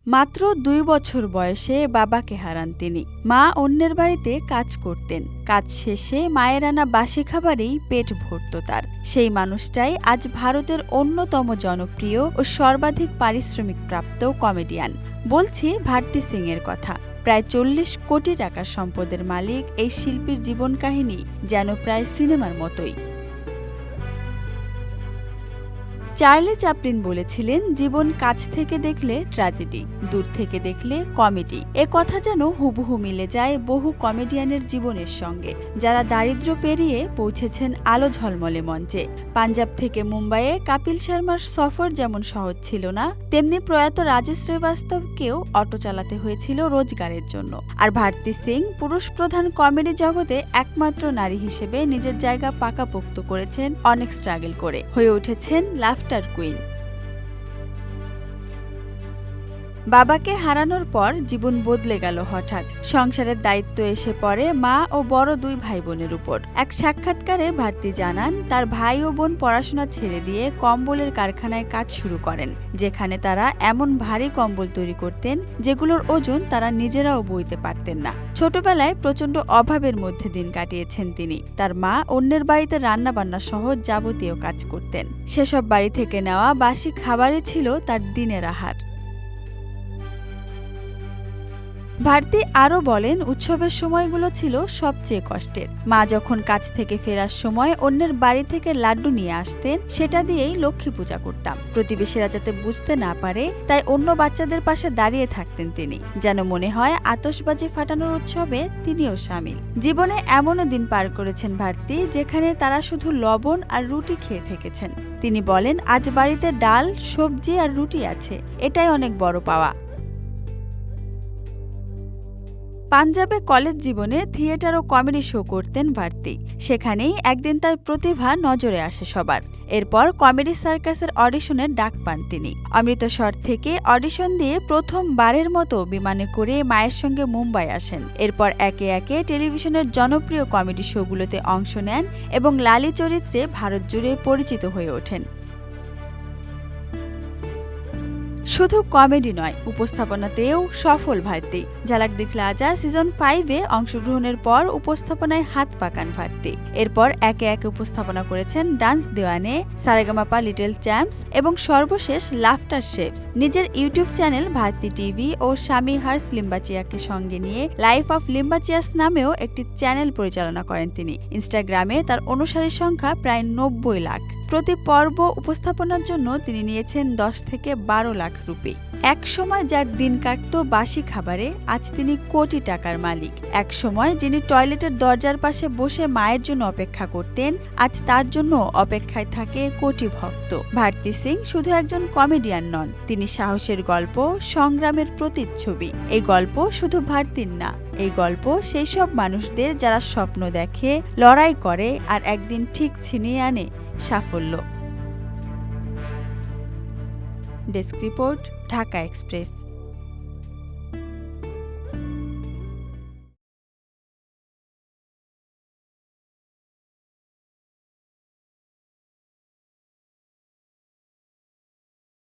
মাত্র ২ বছর বয়সে বাবাকে হারান তিনি। মা অন্যের বাড়িতে কাজ করতেন। কাজ শেষে মায়ের আনা বাসি খাবারেই পেট ভরত তার। সেই মানুষটাই আজ ভারতের অন্যতম জনপ্রিয় ও সর্বাধিক পারিশ্রমিক প্রাপ্ত কমেডিয়ান। বলছি ভারতী সিং এর কথা। প্রায় ৪০ কোটি টাকার সম্পদের মালিক এই শিল্পীর জীবন কাহিনী যেন প্রায় সিনেমার মতোই। চার্লি চ্যাপলিন বলেছিলেন, জীবন কাছ থেকে দেখলে ট্র্যাজেডি, দূর থেকে দেখলে কমেডি। এ কথা যেন হুবহু মিলে যায় বহু কমেডিয়ানের জীবনের সঙ্গে, যারা দারিদ্র্য পেরিয়ে পৌঁছেছেন আলো ঝলমলে মঞ্চে। পাঞ্জাব থেকে মুম্বাইয়ে কপিল শর্মার সফর যেমন সহজ ছিল না, তেমনি প্রয়াত রাজু শ্রীবাস্তবকেও অটো চালাতে হয়েছিল রোজগারের জন্য। আর ভারতী সিং পুরুষ প্রধান কমেডি জগতে একমাত্র নারী হিসেবে নিজের জায়গা পাকাপোক্ত করেছেন অনেক স্ট্রাগল করে, হয়ে উঠেছেন লাফটার কুইন। বাবাকে হারানোর পর জীবন বদলে গেল হঠাৎ। সংসারের দায়িত্ব এসে পড়ে মা ও বড় ২ ভাই বোনের উপর। এক সাক্ষাৎকারে ভারতী জানান, তার ভাই ও বোন পড়াশোনা ছেড়ে দিয়ে কম্বলের কারখানায় কাজ শুরু করেন, যেখানে তারা এমন ভারী কম্বল তৈরি করতেন যেগুলোর ওজন তারা নিজেরাও বইতে পারতেন না। ছোটবেলায় প্রচণ্ড অভাবের মধ্যে দিন কাটিয়েছেন তিনি। তার মা অন্যের বাড়িতে রান্নাবান্না সহ যাবতীয় কাজ করতেন। সেসব বাড়ি থেকে নেওয়া বাসি খাবারই ছিল তার দিনের আহার। ভারতী আরও বলেন, উৎসবের সময়গুলো ছিল সবচেয়ে কষ্টের। মা যখন কাজ থেকে ফেরার সময় অন্যের বাড়ি থেকে লাড্ডু নিয়ে আসতেন, সেটা দিয়েই লক্ষ্মী পূজা করতাম। প্রতিবেশীরা যাতে বুঝতে না পারে তাই অন্য বাচ্চাদের পাশে দাঁড়িয়ে থাকতেন তিনি, যেন মনে হয় আতশবাজি ফাটানোর উৎসবে তিনিও শামিল। জীবনে এমনও দিন পার করেছেন ভারতী, যেখানে তারা শুধু লবণ আর রুটি খেয়ে থেকেছেন। তিনি বলেন, আজ বাড়িতে ডাল, সবজি আর রুটি আছে, এটাই অনেক বড় পাওয়া। পাঞ্জাবে কলেজ জীবনে থিয়েটার ও কমেডি শো করতেন ভারতী। সেখানেই একদিন তার প্রতিভা নজরে আসে সবার। এরপর কমেডি সার্কাসের অডিশনের ডাক পান তিনি। অমৃতসর থেকে অডিশন দিয়ে প্রথমবারের মতো বিমানে করে মায়ের সঙ্গে মুম্বাই আসেন। এরপর একে একে টেলিভিশনের জনপ্রিয় কমেডি শোগুলোতে অংশ নেন এবং লালি চরিত্রে ভারত জুড়ে পরিচিত হয়ে ওঠেন। শুধু কমেডি নয়, উপস্থাপনাতেও সফল ভারতী। ঝালাক দিখলা আজা সিজন 5-এ অংশগ্রহণের পর উপস্থাপনায় হাত পাকান ভারতী। এরপর একে একে উপস্থাপনা করেছেন ডান্স দেওয়ানে, সারেগামাপা লিটল চ্যাম্পস এবং সর্বশেষ লাফটার শেফস। নিজের ইউটিউব চ্যানেল ভারতী টিভি ও স্বামী হার্স লিম্বাচিয়াকে সঙ্গে নিয়ে লাইফ অফ লিম্বাচিয়াস নামেও একটি চ্যানেল পরিচালনা করেন তিনি। ইনস্টাগ্রামে তার অনুসারীর সংখ্যা প্রায় ৯০ লাখ। প্রতি পর্ব উপস্থাপনার জন্য তিনি নিয়েছেন ১০ থেকে ১২ লাখ রুপি। এক সময় যার দিন কাটত বাসি খাবারে, আজ তিনি কোটি টাকার মালিক। এক সময় যিনি টয়লেটের দরজার পাশে বসে মায়ের জন্য অপেক্ষা করতেন, আজ তার জন্য অপেক্ষায় থাকে কোটি ভক্ত। ভারতী সিং শুধু একজন কমেডিয়ান নন, তিনি সাহসের গল্প, সংগ্রামের প্রতিচ্ছবি। এই গল্প শুধু ভারতীর না, এই গল্প সেই সব মানুষদের যারা স্বপ্ন দেখে, লড়াই করে আর একদিন ঠিক ছিনিয়ে আনে সাফল্য। Desk report, Dhaka express.